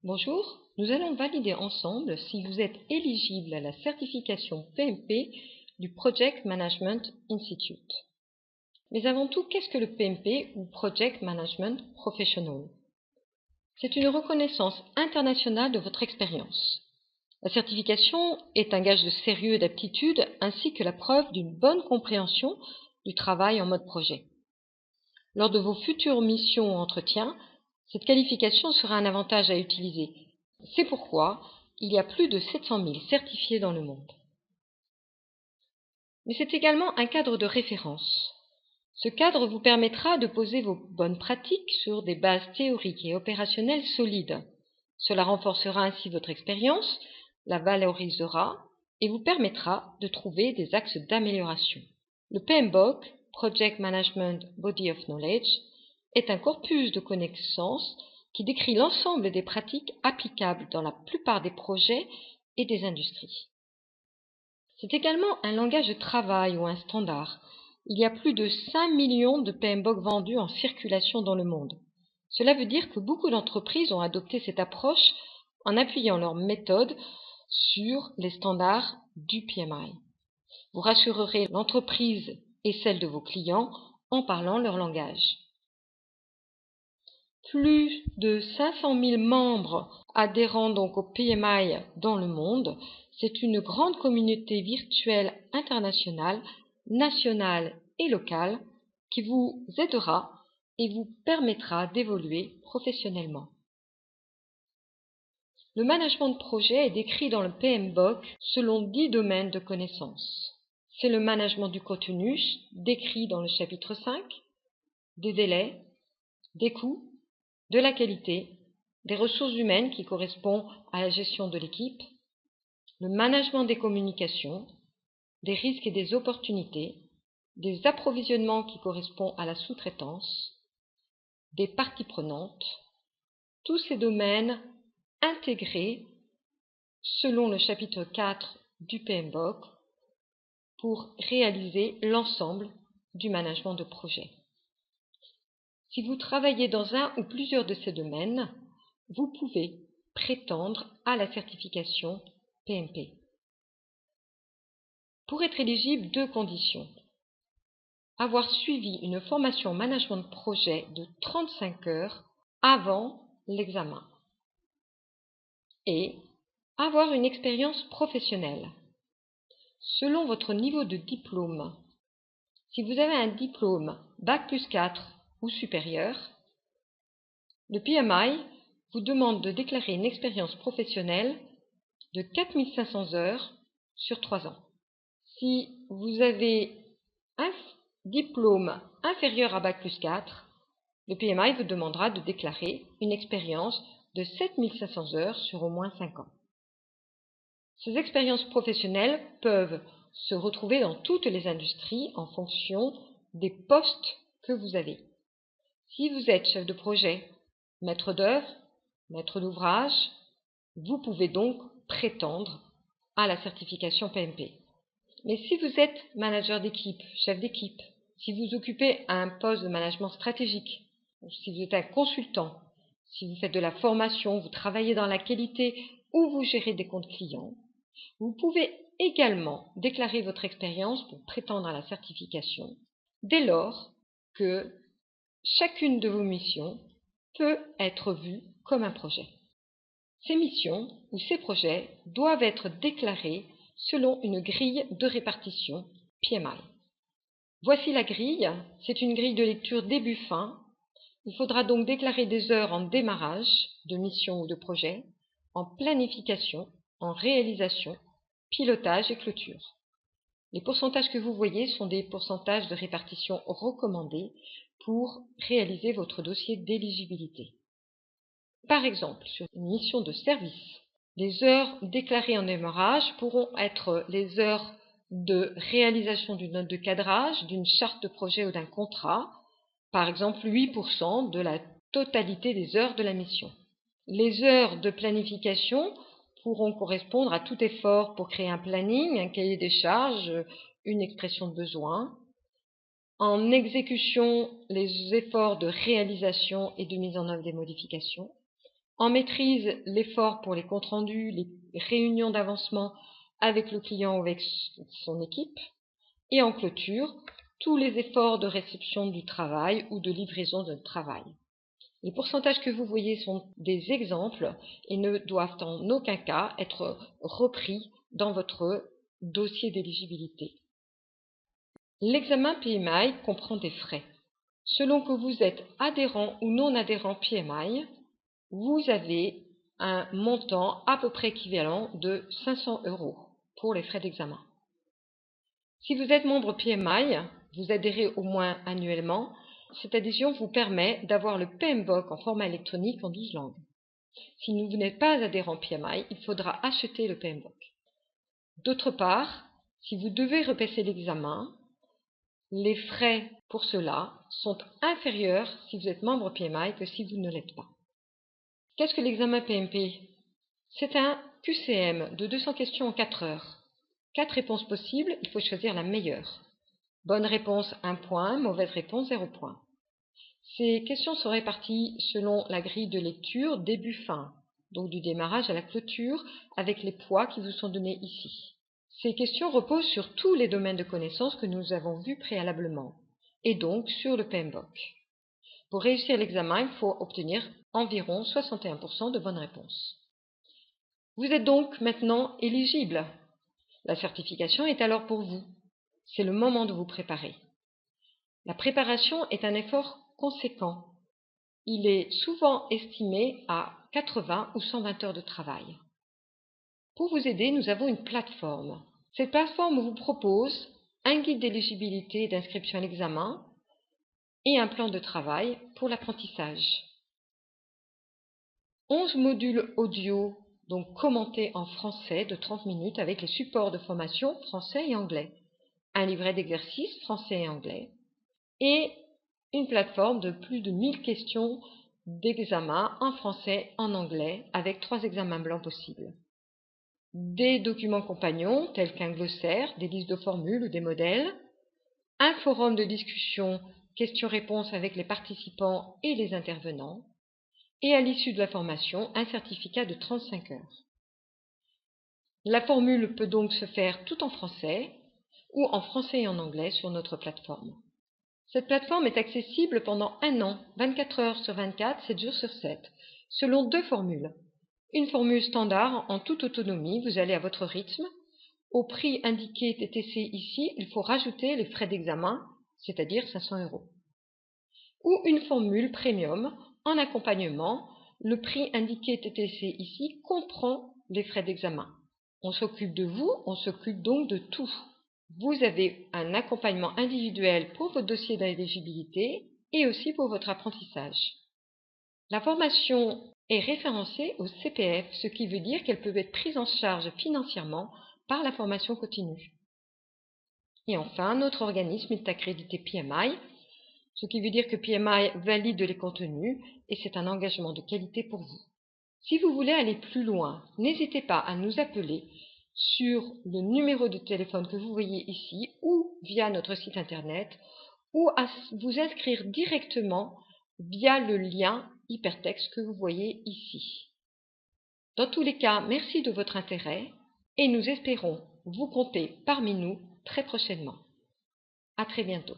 Bonjour, nous allons valider ensemble si vous êtes éligible à la certification PMP du Project Management Institute. Mais avant tout, qu'est-ce que le PMP ou Project Management Professional? C'est une reconnaissance internationale de votre expérience. La certification est un gage de sérieux et d'aptitude ainsi que la preuve d'une bonne compréhension du travail en mode projet. Lors de vos futures missions ou entretiens, cette qualification sera un avantage à utiliser. C'est pourquoi il y a plus de 700 000 certifiés dans le monde. Mais c'est également un cadre de référence. Ce cadre vous permettra de poser vos bonnes pratiques sur des bases théoriques et opérationnelles solides. Cela renforcera ainsi votre expérience, la valorisera et vous permettra de trouver des axes d'amélioration. Le PMBOK, Project Management Body of Knowledge, est un corpus de connaissances qui décrit l'ensemble des pratiques applicables dans la plupart des projets et des industries. C'est également un langage de travail ou un standard. Il y a plus de 5 millions de PMBOK vendus en circulation dans le monde. Cela veut dire que beaucoup d'entreprises ont adopté cette approche en appuyant leur méthode sur les standards du PMI. Vous rassurerez l'entreprise et celle de vos clients en parlant leur langage. Plus de 500 000 membres adhérant donc au PMI dans le monde, c'est une grande communauté virtuelle internationale, nationale et locale qui vous aidera et vous permettra d'évoluer professionnellement. Le management de projet est décrit dans le PMBOK selon 10 domaines de connaissances. C'est le management du contenu, décrit dans le chapitre 5, des délais, des coûts, de la qualité, des ressources humaines qui correspondent à la gestion de l'équipe, le management des communications, des risques et des opportunités, des approvisionnements qui correspondent à la sous-traitance, des parties prenantes, tous ces domaines intégrés selon le chapitre 4 du PMBOK pour réaliser l'ensemble du management de projet. Si vous travaillez dans un ou plusieurs de ces domaines, vous pouvez prétendre à la certification PMP. Pour être éligible, 2 conditions. Avoir suivi une formation management de projet de 35 heures avant l'examen et avoir une expérience professionnelle. Selon votre niveau de diplôme, si vous avez un diplôme Bac+4 ou supérieur, le PMI vous demande de déclarer une expérience professionnelle de 4500 heures sur 3 ans. Si vous avez un diplôme inférieur à Bac+4, le PMI vous demandera de déclarer une expérience de 7500 heures sur au moins 5 ans. Ces expériences professionnelles peuvent se retrouver dans toutes les industries en fonction des postes que vous avez. Si vous êtes chef de projet, maître d'œuvre, maître d'ouvrage, vous pouvez donc prétendre à la certification PMP. Mais si vous êtes manager d'équipe, chef d'équipe, si vous occupez un poste de management stratégique, si vous êtes un consultant, si vous faites de la formation, vous travaillez dans la qualité ou vous gérez des comptes clients, vous pouvez également déclarer votre expérience pour prétendre à la certification dès lors que chacune de vos missions peut être vue comme un projet. Ces missions ou ces projets doivent être déclarés selon une grille de répartition PMI. Voici la grille, c'est une grille de lecture début-fin. Il faudra donc déclarer des heures en démarrage de mission ou de projet, en planification, en réalisation, pilotage et clôture. Les pourcentages que vous voyez sont des pourcentages de répartition recommandés pour réaliser votre dossier d'éligibilité. Par exemple, sur une mission de service, les heures déclarées en démarrage pourront être les heures de réalisation d'une note de cadrage, d'une charte de projet ou d'un contrat, par exemple 8% de la totalité des heures de la mission. Les heures de planification pourront correspondre à tout effort pour créer un planning, un cahier des charges, une expression de besoin. En exécution, les efforts de réalisation et de mise en œuvre des modifications. En maîtrise, l'effort pour les comptes rendus, les réunions d'avancement avec le client ou avec son équipe. Et en clôture, tous les efforts de réception du travail ou de livraison de travail. Les pourcentages que vous voyez sont des exemples et ne doivent en aucun cas être repris dans votre dossier d'éligibilité. L'examen PMI comprend des frais. Selon que vous êtes adhérent ou non adhérent PMI, vous avez un montant à peu près équivalent de 500 € pour les frais d'examen. Si vous êtes membre PMI, vous adhérez au moins annuellement. Cette adhésion vous permet d'avoir le PMBOK en format électronique en 12 langues. Si vous n'êtes pas adhérent PMI, il faudra acheter le PMBOK. D'autre part, si vous devez repasser l'examen, les frais pour cela sont inférieurs si vous êtes membre PMI que si vous ne l'êtes pas. Qu'est-ce que l'examen PMP? C'est un QCM de 200 questions en 4 heures. 4 réponses possibles, il faut choisir la meilleure. Bonne réponse 1 point, mauvaise réponse 0 point. Ces questions sont réparties selon la grille de lecture début-fin, donc du démarrage à la clôture, avec les poids qui vous sont donnés ici. Ces questions reposent sur tous les domaines de connaissances que nous avons vus préalablement, et donc sur le PMBOK. Pour réussir l'examen, il faut obtenir environ 61% de bonnes réponses. Vous êtes donc maintenant éligible. La certification est alors pour vous. C'est le moment de vous préparer. La préparation est un effort conséquent. Il est souvent estimé à 80 ou 120 heures de travail. Pour vous aider, nous avons une plateforme. Cette plateforme vous propose un guide d'éligibilité et d'inscription à l'examen et un plan de travail pour l'apprentissage. 11 modules audio, donc commentés en français de 30 minutes avec les supports de formation français et anglais. Un livret d'exercices français et anglais. Et une plateforme de plus de 1000 questions d'examen en français, en anglais, avec 3 examens blancs possibles. Des documents compagnons tels qu'un glossaire, des listes de formules ou des modèles, un forum de discussion questions-réponses avec les participants et les intervenants, et à l'issue de la formation, un certificat de 35 heures. La formule peut donc se faire tout en français ou en français et en anglais sur notre plateforme. Cette plateforme est accessible pendant 1 an, 24 heures sur 24, 7 jours sur 7, selon 2 formules. Une formule standard en toute autonomie, vous allez à votre rythme. Au prix indiqué TTC ici, il faut rajouter les frais d'examen, c'est-à-dire 500 €. Ou une formule premium en accompagnement, le prix indiqué TTC ici comprend les frais d'examen. On s'occupe de vous, on s'occupe donc de tout. Vous avez un accompagnement individuel pour votre dossier d'éligibilité et aussi pour votre apprentissage. La formation est référencée au CPF, ce qui veut dire qu'elle peut être prise en charge financièrement par la formation continue. Et enfin, notre organisme est accrédité PMI, ce qui veut dire que PMI valide les contenus et c'est un engagement de qualité pour vous. Si vous voulez aller plus loin, n'hésitez pas à nous appeler sur le numéro de téléphone que vous voyez ici ou via notre site internet ou à vous inscrire directement via le lien hypertexte que vous voyez ici. Dans tous les cas, merci de votre intérêt et nous espérons vous compter parmi nous très prochainement. À très bientôt.